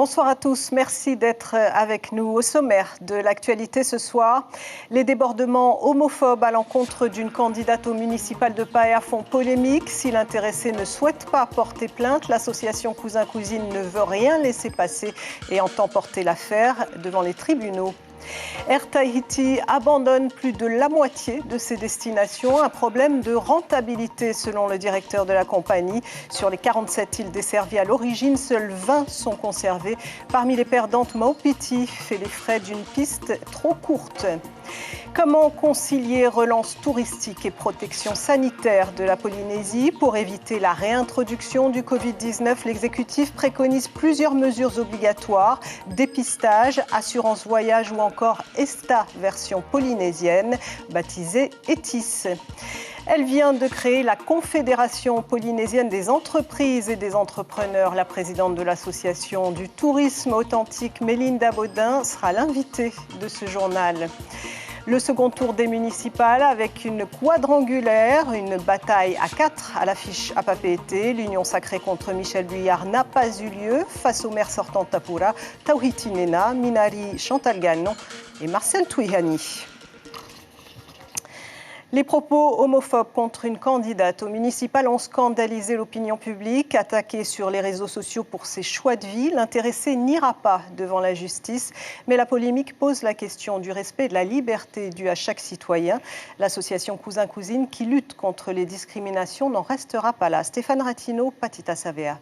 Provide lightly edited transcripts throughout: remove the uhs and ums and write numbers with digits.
Bonsoir à tous, merci d'être avec nous. Au sommaire de l'actualité ce soir, les débordements homophobes à l'encontre d'une candidate au municipal de Paea font polémique. Si l'intéressé ne souhaite pas porter plainte, l'association Cousin-Cousine ne veut rien laisser passer et entend porter l'affaire devant les tribunaux. Air Tahiti abandonne plus de la moitié de ses destinations. Un problème de rentabilité selon le directeur de la compagnie. Sur les 47 îles desservies à l'origine, seules 20 sont conservées. Parmi les perdantes, Maupiti fait les frais d'une piste trop courte. Comment concilier relance touristique et protection sanitaire de la Polynésie? Pour éviter la réintroduction du Covid-19, l'exécutif préconise plusieurs mesures obligatoires, dépistage, assurance voyage ou encore ESTA version polynésienne, baptisée ETIS. Elle vient de créer la Confédération polynésienne des entreprises et des entrepreneurs. La présidente de l'association du tourisme authentique, Mélinda Baudin, sera l'invitée de ce journal. Le second tour des municipales avec une quadrangulaire, une bataille à 4 à l'affiche à Papeete. L'union sacrée contre Michel Guyard n'a pas eu lieu face au maire sortant Tapura, Tauhiti Nena, Minari Chantal Gagnon et Marcel Touihani. Les propos homophobes contre une candidate au municipal ont scandalisé l'opinion publique. Attaquée sur les réseaux sociaux pour ses choix de vie, l'intéressée n'ira pas devant la justice. Mais la polémique pose la question du respect de la liberté due à chaque citoyen. L'association Cousin-Cousine, qui lutte contre les discriminations, n'en restera pas là. Stéphane Ratino, Patita Savea.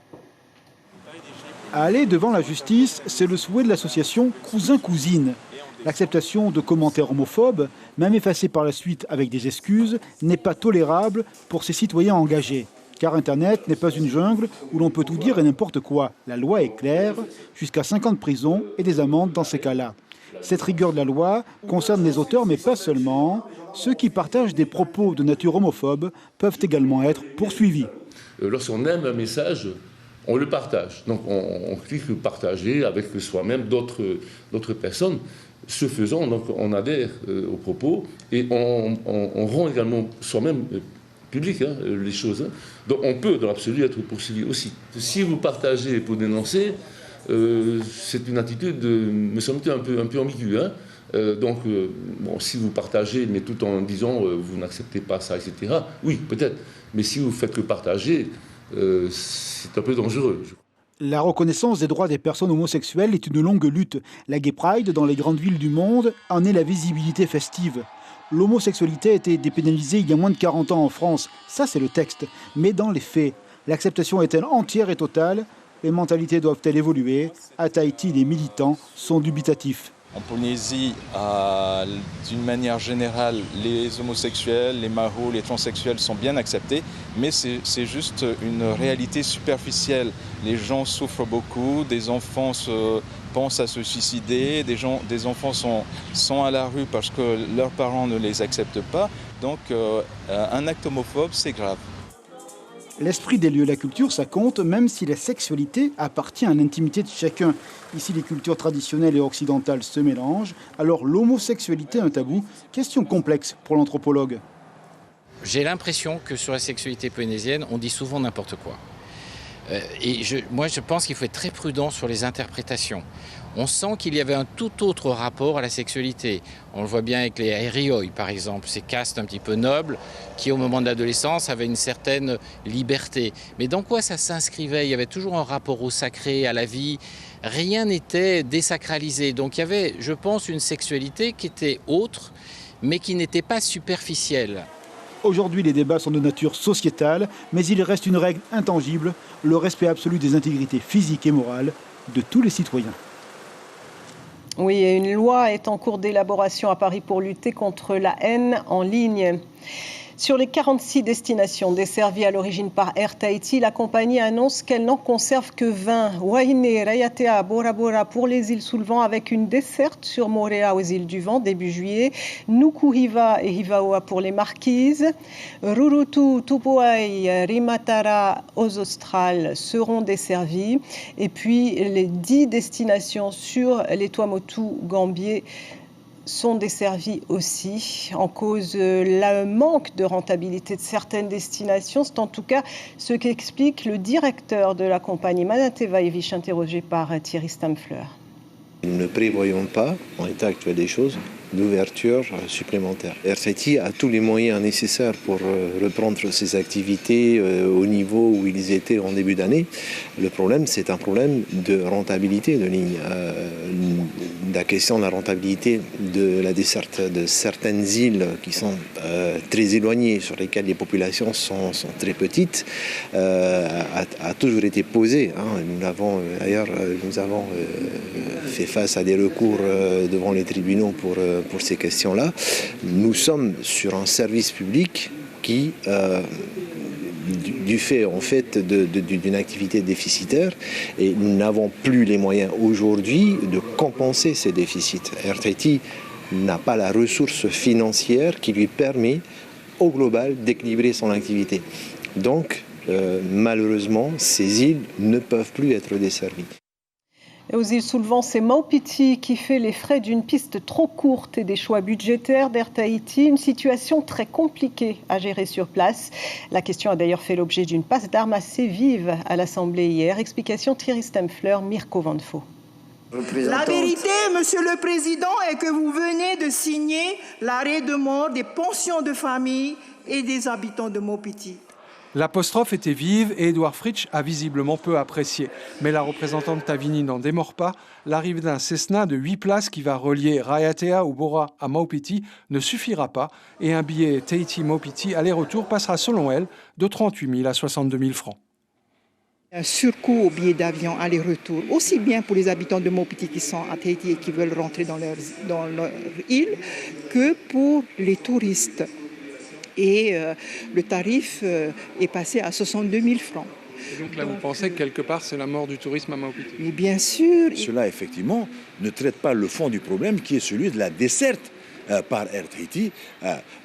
Aller devant la justice, c'est le souhait de l'association Cousin-Cousine. L'acceptation de commentaires homophobes, même effacés par la suite avec des excuses, n'est pas tolérable pour ces citoyens engagés. Car Internet n'est pas une jungle où l'on peut tout dire et n'importe quoi. La loi est claire, jusqu'à 5 ans de prison et des amendes dans ces cas-là. Cette rigueur de la loi concerne les auteurs, mais pas seulement. Ceux qui partagent des propos de nature homophobe peuvent également être poursuivis. Lorsqu'on aime un message, on le partage. Donc on clique partager avec soi-même d'autres personnes. Ce faisant, donc, on adhère aux propos et on rend également soi-même public les choses. Donc on peut, dans l'absolu, être poursuivi aussi. Si vous partagez pour dénoncer, c'est une attitude, me semble-t-il, un peu ambiguë. Donc, si vous partagez, mais tout en disant vous n'acceptez pas ça, etc., oui, peut-être. Mais si vous faites que partager, c'est un peu dangereux. La reconnaissance des droits des personnes homosexuelles est une longue lutte. La Gay Pride, dans les grandes villes du monde, en est la visibilité festive. L'homosexualité a été dépénalisée il y a moins de 40 ans en France. Ça, c'est le texte. Mais dans les faits, l'acceptation est-elle entière et totale? Les mentalités doivent-elles évoluer? À Tahiti, les militants sont dubitatifs. En Polynésie, d'une manière générale, les homosexuels, les mahous, les transsexuels sont bien acceptés, mais c'est juste une réalité superficielle. Les gens souffrent beaucoup, des enfants pensent à se suicider, des enfants sont à la rue parce que leurs parents ne les acceptent pas. Donc un acte homophobe, c'est grave. L'esprit des lieux et la culture, ça compte, même si la sexualité appartient à l'intimité de chacun. Ici, les cultures traditionnelles et occidentales se mélangent. Alors, l'homosexualité est un tabou. Question complexe pour l'anthropologue. J'ai l'impression que sur la sexualité polynésienne, on dit souvent n'importe quoi. Moi, je pense qu'il faut être très prudent sur les interprétations. On sent qu'il y avait un tout autre rapport à la sexualité. On le voit bien avec les Herioi, par exemple, ces castes un petit peu nobles qui, au moment de l'adolescence, avaient une certaine liberté. Mais dans quoi ça s'inscrivait? Il y avait toujours un rapport au sacré, à la vie. Rien n'était désacralisé. Donc il y avait, je pense, une sexualité qui était autre, mais qui n'était pas superficielle. Aujourd'hui, les débats sont de nature sociétale, mais il reste une règle intangible, le respect absolu des intégrités physiques et morales de tous les citoyens. Oui, et une loi est en cours d'élaboration à Paris pour lutter contre la haine en ligne. Sur les 46 destinations desservies à l'origine par Air Tahiti, la compagnie annonce qu'elle n'en conserve que 20. Wahine, Rayatea, Bora Bora pour les îles sous le vent avec une desserte sur Moorea aux îles du vent début juillet. Nukuhiva et Hivaoa pour les Marquises. Rurutu, Tupuai, Rimatara aux Australes seront desservies. Et puis les 10 destinations sur les Tuamotu, Gambier, sont desservies aussi, en cause le manque de rentabilité de certaines destinations. C'est en tout cas ce qu'explique le directeur de la compagnie, Madame Tevaevich, interrogé par Thierry Stamfler. Nous ne prévoyons pas, en l'état actuel des choses, d'ouverture supplémentaire. RTT a tous les moyens nécessaires pour reprendre ses activités au niveau où ils étaient en début d'année. Le problème, c'est un problème de rentabilité de ligne. La question de la rentabilité de la desserte de certaines îles qui sont très éloignées, sur lesquelles les populations sont très petites, a toujours été posée. Nous avons fait face à des recours devant les tribunaux pour ces questions-là. Nous sommes sur un service public qui, du fait en fait d'une activité déficitaire, et nous n'avons plus les moyens aujourd'hui de compenser ces déficits. RTT n'a pas la ressource financière qui lui permet au global d'équilibrer son activité. Donc, malheureusement, ces îles ne peuvent plus être desservies. Et aux îles sous le vent, c'est Maupiti qui fait les frais d'une piste trop courte et des choix budgétaires d'Air Tahiti. Une situation très compliquée à gérer sur place. La question a d'ailleurs fait l'objet d'une passe d'armes assez vive à l'Assemblée hier. Explication Thierry Stamfler, Mirko Vanfo. La vérité, Monsieur le Président, est que vous venez de signer l'arrêt de mort des pensions de famille et des habitants de Maupiti. L'apostrophe était vive et Édouard Fritsch a visiblement peu apprécié. Mais la représentante Tavini n'en démord pas. L'arrivée d'un Cessna de 8 places qui va relier Raiatea ou Bora à Maupiti ne suffira pas. Et un billet Tahiti-Maupiti aller-retour passera selon elle de 38 000 à 62 000 francs. Un surcoût au billet d'avion aller-retour, aussi bien pour les habitants de Maupiti qui sont à Tahiti et qui veulent rentrer dans leur île, que pour les touristes. Et le tarif est passé à 62 000 francs. Et donc là, vous pensez que quelque part, c'est la mort du tourisme à Maupiti? Mais bien sûr. Cela, effectivement, ne traite pas le fond du problème qui est celui de la desserte par Air Tahiti.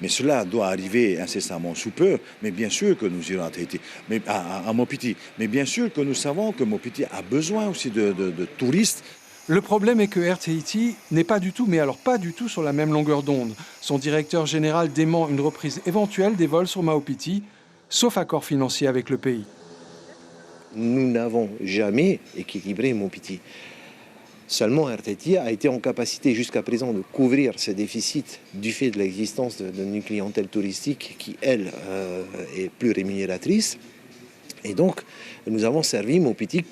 Mais cela doit arriver incessamment sous peu. Mais bien sûr que nous irons à Tahiti, à Maupiti. Mais bien sûr que nous savons que Maupiti a besoin aussi de touristes. Le problème est que Air Tahiti n'est pas du tout, mais alors pas du tout sur la même longueur d'onde. Son directeur général dément une reprise éventuelle des vols sur Maupiti, sauf accord financier avec le pays. Nous n'avons jamais équilibré Maupiti. Seulement Air Tahiti a été en capacité jusqu'à présent de couvrir ces déficits du fait de l'existence d'une clientèle touristique qui, elle, est plus rémunératrice. Et donc, nous avons servi Maupiti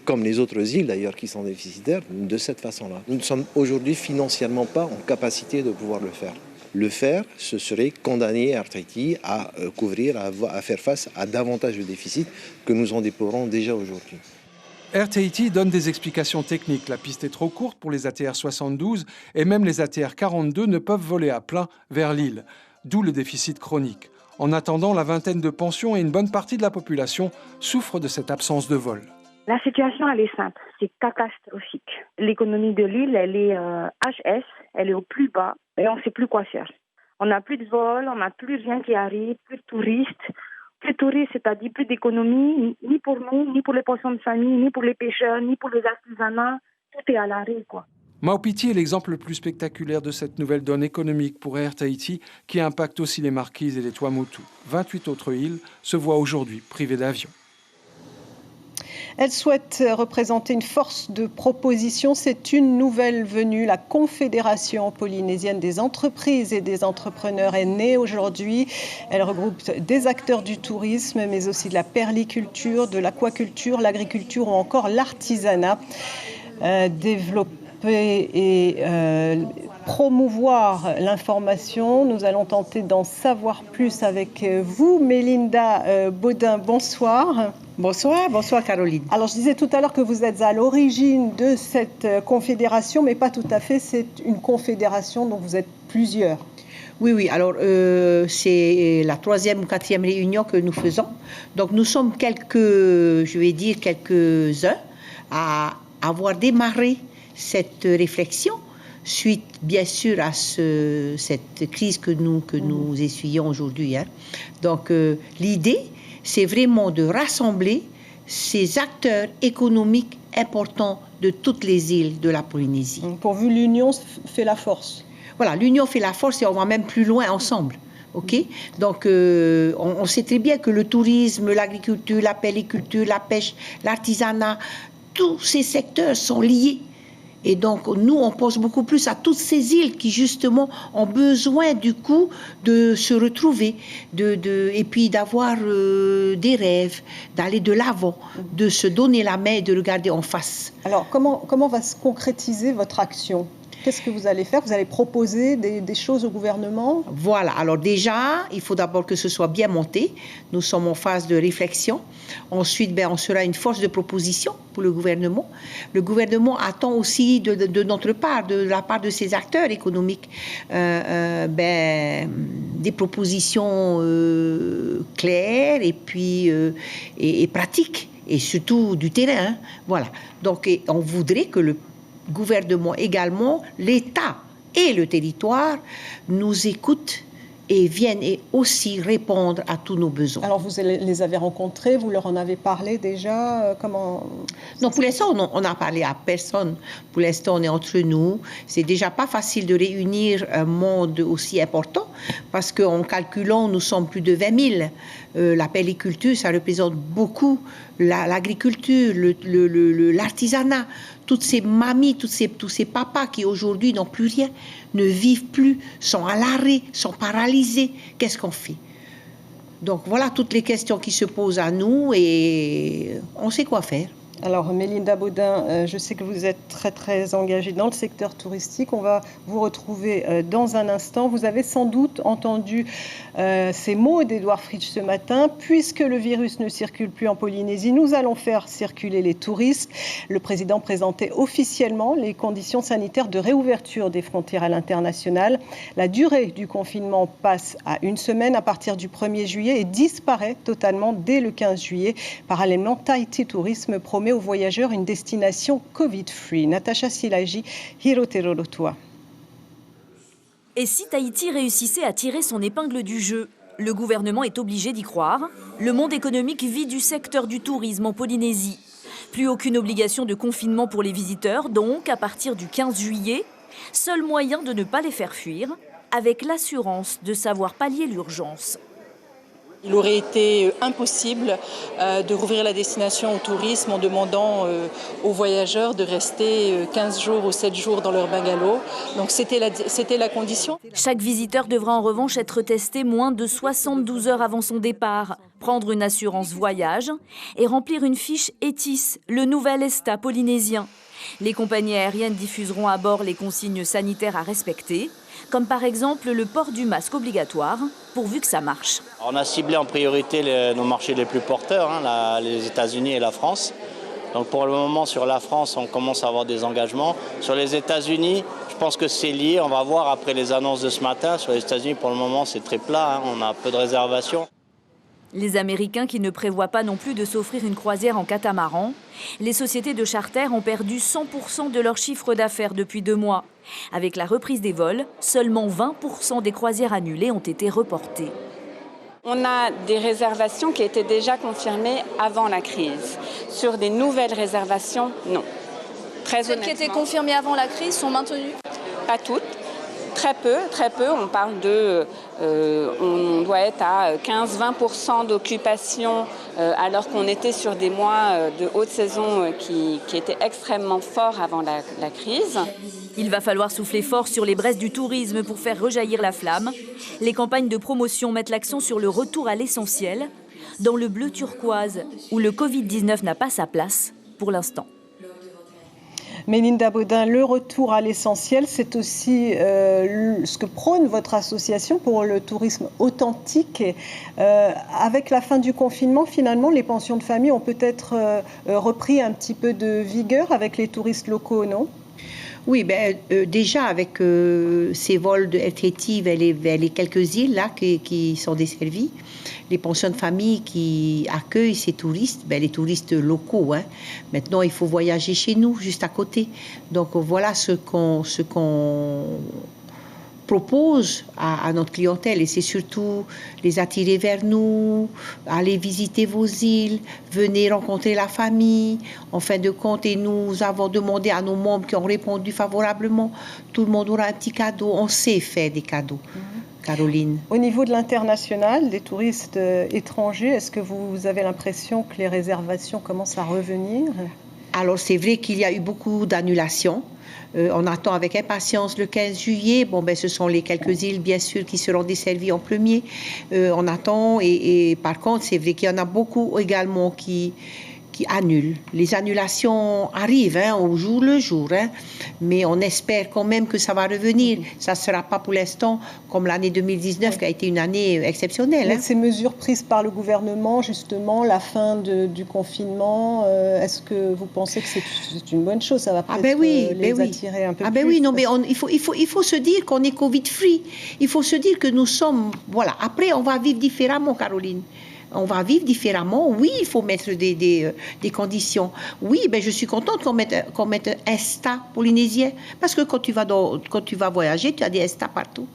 comme les autres îles d'ailleurs qui sont déficitaires, de cette façon-là. Nous ne sommes aujourd'hui financièrement pas en capacité de pouvoir le faire. Le faire, ce serait condamner Air Tahiti à couvrir, à faire face à davantage de déficits que nous en déplorons déjà aujourd'hui. Air Tahiti donne des explications techniques. La piste est trop courte pour les ATR 72 et même les ATR 42 ne peuvent voler à plein vers l'île, d'où le déficit chronique. En attendant, la vingtaine de pensions et une bonne partie de la population souffrent de cette absence de vol. La situation, elle est simple, c'est catastrophique. L'économie de l'île, elle est HS, elle est au plus bas et on ne sait plus quoi faire. On n'a plus de vol, on n'a plus rien qui arrive, plus de touristes. Plus de touristes, c'est-à-dire plus d'économie, ni pour nous, ni pour les pensions de famille, ni pour les pêcheurs, ni pour les artisanats. Tout est à l'arrêt, quoi. Maupiti est l'exemple le plus spectaculaire de cette nouvelle donne économique pour Air Tahiti qui impacte aussi les Marquises et les Tuamotu. 28 autres îles se voient aujourd'hui privées d'avions. Elle souhaite représenter une force de proposition. C'est une nouvelle venue. La Confédération polynésienne des entreprises et des entrepreneurs est née aujourd'hui. Elle regroupe des acteurs du tourisme, mais aussi de la perliculture, de l'aquaculture, l'agriculture ou encore l'artisanat. Développer et promouvoir l'information. Nous allons tenter d'en savoir plus avec vous. Mélinda Baudin, bonsoir. Bonsoir Caroline. Alors je disais tout à l'heure que vous êtes à l'origine de cette confédération, mais pas tout à fait, c'est une confédération dont vous êtes plusieurs. Oui, alors c'est la 3e ou 4e réunion que nous faisons. Donc nous sommes quelques-uns à avoir démarré cette réflexion suite bien sûr à cette crise que nous essuyons aujourd'hui. Donc l'idée, c'est vraiment de rassembler ces acteurs économiques importants de toutes les îles de la Polynésie. Pour vous, l'union fait la force. voilà, l'union fait la force et on va même plus loin ensemble. Okay, donc, on sait très bien que le tourisme, l'agriculture, la pelliculture, la pêche, l'artisanat, tous ces secteurs sont liés. Et donc, nous, on pense beaucoup plus à toutes ces îles qui, justement, ont besoin, du coup, de se retrouver, et puis d'avoir des rêves, d'aller de l'avant, de se donner la main et de regarder en face. Alors, comment va se concrétiser votre action ? Qu'est-ce que vous allez faire ? Vous allez proposer des choses au gouvernement ? Voilà. Alors déjà, il faut d'abord que ce soit bien monté. Nous sommes en phase de réflexion. Ensuite, on sera une force de proposition pour le gouvernement. Le gouvernement attend aussi de notre part, de la part de ses acteurs économiques, des propositions claires et puis et pratiques et surtout du terrain. Voilà. Donc, on voudrait que le gouvernement également, l'État et le territoire nous écoutent et viennent aussi répondre à tous nos besoins. Alors vous les avez rencontrés, vous leur en avez parlé déjà, comment... Non, pour l'instant, on n'a parlé à personne. Pour l'instant, on est entre nous. C'est déjà pas facile de réunir un monde aussi important parce qu'en calculant, nous sommes plus de 20 000. La pelliculture, ça représente beaucoup l'agriculture, l'artisanat, toutes ces mamies, tous ces papas qui aujourd'hui n'ont plus rien, ne vivent plus, sont à l'arrêt, sont paralysés. Qu'est-ce qu'on fait ? Donc voilà toutes les questions qui se posent à nous et on sait quoi faire. Alors, Mélinda Baudin, je sais que vous êtes très, très engagée dans le secteur touristique. On va vous retrouver dans un instant. Vous avez sans doute entendu ces mots d'Edouard Fritch ce matin. Puisque le virus ne circule plus en Polynésie, nous allons faire circuler les touristes. Le président présentait officiellement les conditions sanitaires de réouverture des frontières à l'international. La durée du confinement passe à 1 semaine à partir du 1er juillet et disparaît totalement dès le 15 juillet. Parallèlement, Tahiti Tourisme promet aux voyageurs une destination Covid-free. Natacha Silagi, Hiroterorotua. Et si Tahiti réussissait à tirer son épingle du jeu ? Le gouvernement est obligé d'y croire. Le monde économique vit du secteur du tourisme en Polynésie. Plus aucune obligation de confinement pour les visiteurs, donc à partir du 15 juillet, seul moyen de ne pas les faire fuir, avec l'assurance de savoir pallier l'urgence. Il aurait été impossible de rouvrir la destination au tourisme en demandant aux voyageurs de rester 15 jours ou 7 jours dans leur bungalow. Donc c'était la condition. Chaque visiteur devra en revanche être testé moins de 72 heures avant son départ, prendre une assurance voyage et remplir une fiche ETIS, le nouvel ESTA polynésien. Les compagnies aériennes diffuseront à bord les consignes sanitaires à respecter, comme par exemple le port du masque obligatoire, pourvu que ça marche. On a ciblé en priorité nos marchés les plus porteurs, les États-Unis et la France. Donc pour le moment, sur la France, on commence à avoir des engagements. Sur les États-Unis, je pense que c'est lié. On va voir après les annonces de ce matin. Sur les États-Unis, pour le moment, c'est très plat. On a peu de réservations. Les Américains qui ne prévoient pas non plus de s'offrir une croisière en catamaran. Les sociétés de charter ont perdu 100% de leur chiffre d'affaires depuis 2 mois. Avec la reprise des vols, seulement 20% des croisières annulées ont été reportées. On a des réservations qui étaient déjà confirmées avant la crise. Sur des nouvelles réservations, non. Très honnêtement. Celles qui étaient confirmées avant la crise sont maintenues ? Pas toutes. Très peu. On parle on doit être à 15-20% d'occupation alors qu'on était sur des mois de haute saison qui étaient extrêmement forts avant la crise. Il va falloir souffler fort sur les braises du tourisme pour faire rejaillir la flamme. Les campagnes de promotion mettent l'accent sur le retour à l'essentiel, dans le bleu turquoise, où le Covid-19 n'a pas sa place pour l'instant. Mélinda Baudin, le retour à l'essentiel, c'est aussi ce que prône votre association pour le tourisme authentique. Avec la fin du confinement, finalement, les pensions de famille ont peut-être repris un petit peu de vigueur avec les touristes locaux, non ? Oui, déjà avec ces vols de RTT vers les quelques îles là, qui sont desservies, les pensions de famille qui accueillent ces touristes, les touristes locaux. Maintenant, il faut voyager chez nous, juste à côté. Donc voilà ce qu'on propose à notre clientèle, et c'est surtout les attirer vers nous, aller visiter vos îles, venez rencontrer la famille. En fin de compte, et nous avons demandé à nos membres qui ont répondu favorablement, tout le monde aura un petit cadeau. On sait faire des cadeaux. Caroline. Au niveau de l'international, des touristes étrangers, est-ce que vous avez l'impression que les réservations commencent à revenir? Alors c'est vrai qu'il y a eu beaucoup d'annulations. On attend avec impatience le 15 juillet. Bon, ce sont les quelques îles, bien sûr, qui seront desservies en premier. On attend et par contre, c'est vrai qu'il y en a beaucoup également qui annulent. Les annulations arrivent au jour le jour, mais on espère quand même que ça va revenir. Ça ne sera pas pour l'instant comme l'année 2019 qui a été une année exceptionnelle. Ces mesures prises par le gouvernement, justement, la fin du confinement, est-ce que vous pensez que c'est une bonne chose? Ça va peut-être les attirer un peu plus. Oui, non, mais il faut se dire qu'on est Covid-free. Il faut se dire que nous sommes... Voilà. Après, on va vivre différemment, Caroline. On va vivre différemment. Oui, il faut mettre des conditions. Oui, je suis contente qu'on mette ESTA polynésien. Parce que quand tu vas voyager, tu as des ESTA partout.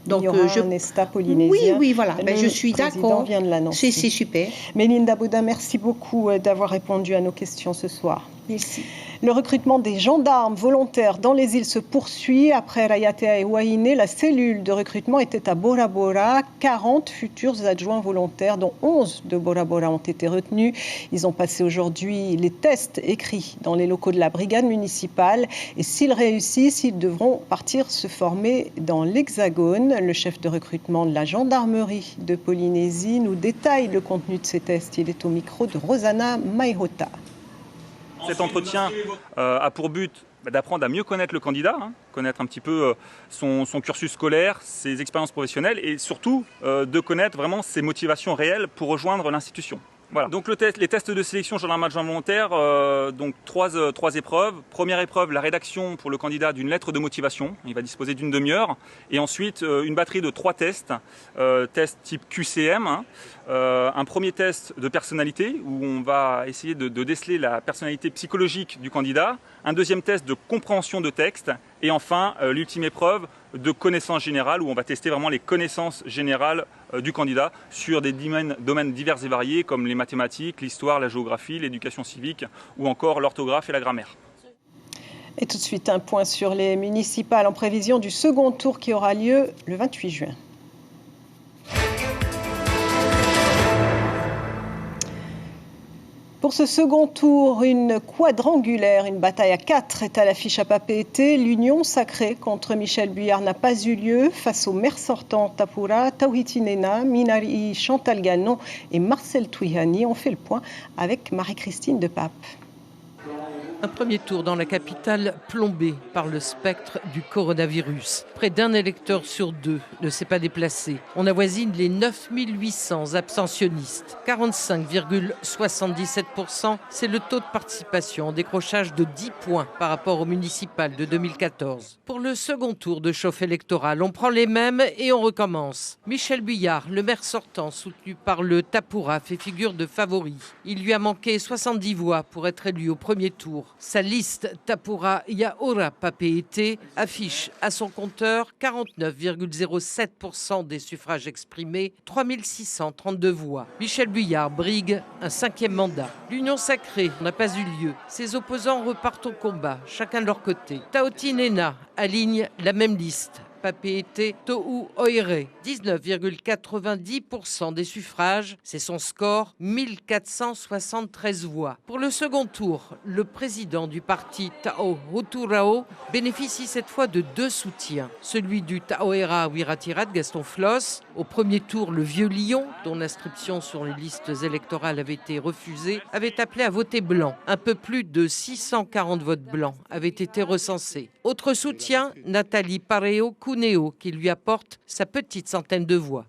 Donc, il y aura un ESTA polynésien. Oui, voilà. Je suis d'accord. Vient de l'annoncer. C'est super. Mélinda Baudin, merci beaucoup d'avoir répondu à nos questions ce soir. Merci. Le recrutement des gendarmes volontaires dans les îles se poursuit. Après Rayatea et Wainé, la cellule de recrutement était à Bora Bora. 40 futurs adjoints volontaires, dont 11 de Bora Bora, ont été retenus. Ils ont passé aujourd'hui les tests écrits dans les locaux de la brigade municipale. Et s'ils réussissent, ils devront partir se former dans l'Hexagone. Le chef de recrutement de la gendarmerie de Polynésie nous détaille le contenu de ces tests. Il est au micro de Rosana Maihota. Cet entretien a pour but d'apprendre à mieux connaître le candidat, connaître un petit peu son cursus scolaire, ses expériences professionnelles et surtout de connaître vraiment ses motivations réelles pour rejoindre l'institution. Voilà. Donc les tests de sélection gendarme adjoint volontaire, donc trois épreuves. Première épreuve, la rédaction pour le candidat d'une lettre de motivation. Il va disposer d'une demi-heure. Et ensuite, une batterie de 3 tests. Test type QCM. Un premier test de personnalité où on va essayer de déceler la personnalité psychologique du candidat. Un deuxième test de compréhension de texte. Et enfin, l'ultime épreuve de connaissances générales où on va tester vraiment les connaissances générales du candidat sur des domaines divers et variés comme les mathématiques, l'histoire, la géographie, l'éducation civique ou encore l'orthographe et la grammaire. Et tout de suite, un point sur les municipales en prévision du second tour qui aura lieu le 28 juin. Pour ce second tour, une quadrangulaire, une bataille à 4 est à l'affiche à Papeete. L'union sacrée contre Michel Buyard n'a pas eu lieu face aux maires sortants Tapura, Tauhiti Nena, Minari Chantal Ganon et Marcel Twihani. On fait le point avec Marie-Christine de Pape. Un premier tour dans la capitale plombé par le spectre du coronavirus. Près d'un électeur sur 2 ne s'est pas déplacé. On avoisine les 9800 abstentionnistes. 45,77%, c'est le taux de participation en décrochage de 10 points par rapport au municipal de 2014. Pour le second tour de chauffe électorale, on prend les mêmes et on recommence. Michel Buyard, le maire sortant, soutenu par le Tapura, fait figure de favori. Il lui a manqué 70 voix pour être élu au premier tour. Sa liste Tapura Yaora Papeete affiche à son compteur 49,07% des suffrages exprimés, 3632 voix. Michel Buyard brigue un 5e mandat. L'union sacrée n'a pas eu lieu. Ses opposants repartent au combat, chacun de leur côté. Tauhiti Nena aligne la même liste. Papeete Tohu Oire, 19,90% des suffrages, c'est son score, 1473 voix. Pour le second tour, le président du parti Tao Huturao bénéficie cette fois de 2 soutiens. Celui du Taoera Wiratirat, Gaston Floss. Au premier tour, le Vieux Lion, dont l'inscription sur les listes électorales avait été refusée, avait appelé à voter blanc. Un peu plus de 640 votes blancs avaient été recensés. Autre soutien, Nathalie Pareo Cuneo, qui lui apporte sa petite centaine de voix.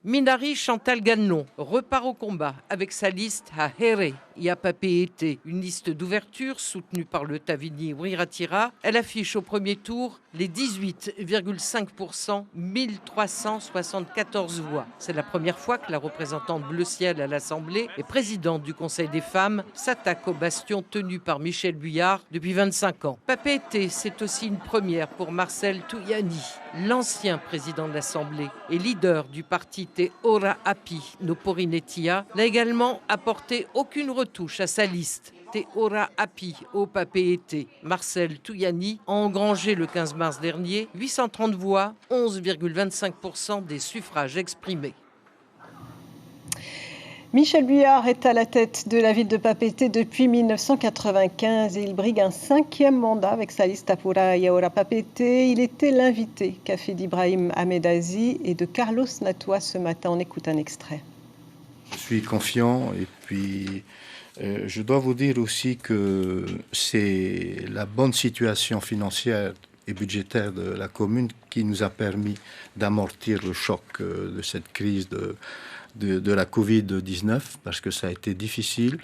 Minari Chantal Ganon repart au combat avec sa liste à Here, et à Papeete. Une liste d'ouverture soutenue par le Tavini Wiratira. Elle affiche au premier tour les 18,5%, 1374 voix. C'est la première fois que la représentante bleu ciel à l'Assemblée et présidente du Conseil des femmes s'attaque au bastion tenu par Michel Buyard depuis 25 ans. Papeete, c'est aussi une première pour Marcel Touyani, l'ancien président de l'Assemblée et leader du parti Te Ora Api no Porinetia, n'a également apporté aucune retouche à sa liste. Te Ora Api au Papeete. Marcel Touyani a engrangé le 15 mars dernier 830 voix, 11,25% des suffrages exprimés. Michel Buyard est à la tête de la ville de Papeete depuis 1995 et il brigue un 5e mandat avec sa liste Apura Yaora Papeete. Il était l'invité Café d'Ibrahim Ahmedazi et de Carlos Natua ce matin. On écoute un extrait. Je suis confiant et puis je dois vous dire aussi que c'est la bonne situation financière et budgétaire de la commune qui nous a permis d'amortir le choc de cette crise de la Covid-19, parce que ça a été difficile.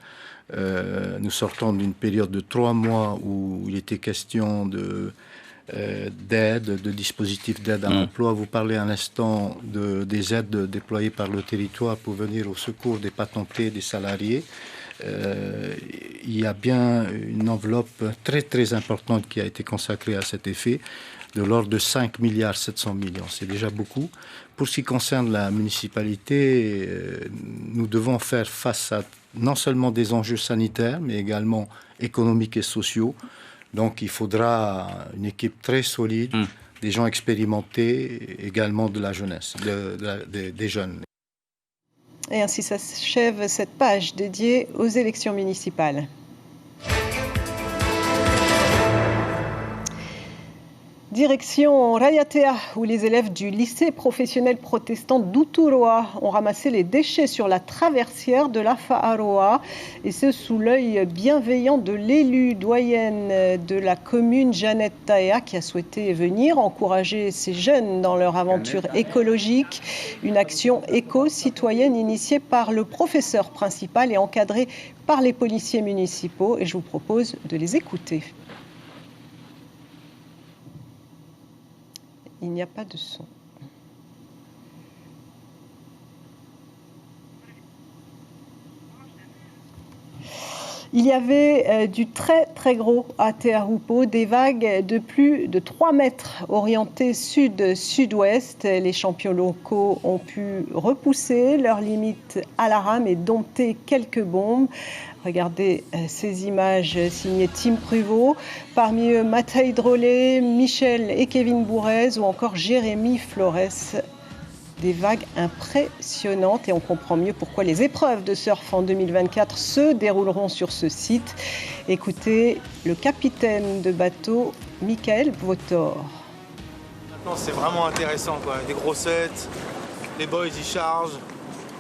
Nous sortons d'une période de 3 mois où il était question d'aide, de dispositifs d'aide à l'emploi. Vous parlez à l'instant des aides déployées par le territoire pour venir au secours des patentés, des salariés. Il y a bien une enveloppe très très importante qui a été consacrée à cet effet, de l'ordre de 5,7 milliards. C'est déjà beaucoup. Pour ce qui concerne la municipalité, nous devons faire face à non seulement des enjeux sanitaires, mais également économiques et sociaux. Donc il faudra une équipe très solide, des gens expérimentés, également de la jeunesse, des jeunes. Et ainsi s'achève cette page dédiée aux élections municipales. Direction Rayatea, où les élèves du lycée professionnel protestant d'Uturoa ont ramassé les déchets sur la traversière de la Fa'aroa, et ce sous l'œil bienveillant de l'élue doyenne de la commune, Jeannette Taea, qui a souhaité venir encourager ces jeunes dans leur aventure écologique. Une action éco-citoyenne initiée par le professeur principal et encadrée par les policiers municipaux, et je vous propose de les écouter. Il n'y a pas de son. Il y avait du très très gros à Te Ahupo, des vagues de plus de 3 mètres orientées sud-sud-ouest. Les champions locaux ont pu repousser leurs limites à la rame et dompter quelques bombes. Regardez ces images signées Tim Pruvot. Parmi eux, Mathieu Drolet, Michel et Kevin Bourrez ou encore Jérémy Flores. Des vagues impressionnantes et on comprend mieux pourquoi les épreuves de surf en 2024 se dérouleront sur ce site. Écoutez le capitaine de bateau, Michael Votor. Maintenant, c'est vraiment intéressant, quoi. Des grossettes, les boys ils chargent.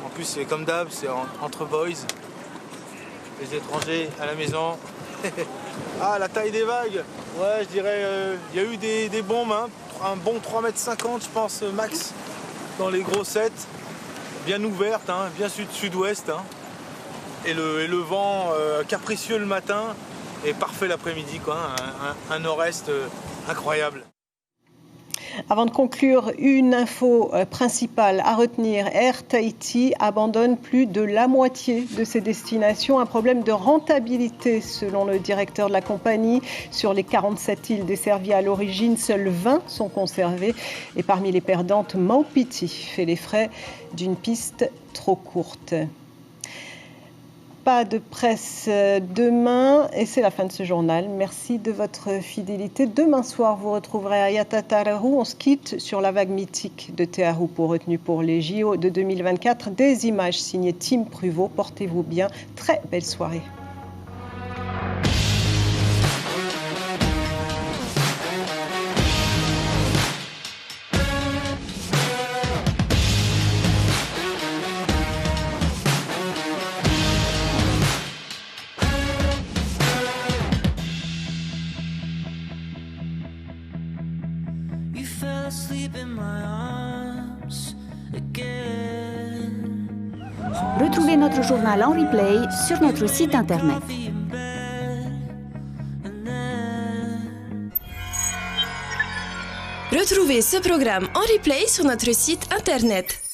En plus, c'est comme d'hab, c'est entre boys. Les étrangers à la maison. Ah, la taille des vagues. Ouais, je dirais, il y a eu des bombes, hein. Un bon 3,50 m, je pense, max, dans les grossettes. Bien ouvertes, hein, bien sud-sud-ouest. Hein. Et le vent capricieux le matin et parfait l'après-midi, quoi. Un nord-est incroyable. Avant de conclure, une info principale à retenir. Air Tahiti abandonne plus de la moitié de ses destinations. Un problème de rentabilité selon le directeur de la compagnie. Sur les 47 îles desservies à l'origine, seules 20 sont conservées. Et parmi les perdantes, Maupiti fait les frais d'une piste trop courte. Pas de presse demain et c'est la fin de ce journal. Merci de votre fidélité. Demain soir, vous retrouverez Ayata Tararu. On se quitte sur la vague mythique de Te Ahupo retenue pour les JO de 2024. Des images signées Tim Pruvot. Portez-vous bien. Très belle soirée. Asleep in my arms again. Retrouvez notre journal en replay sur notre site internet. Retrouvez ce programme en replay sur notre site internet.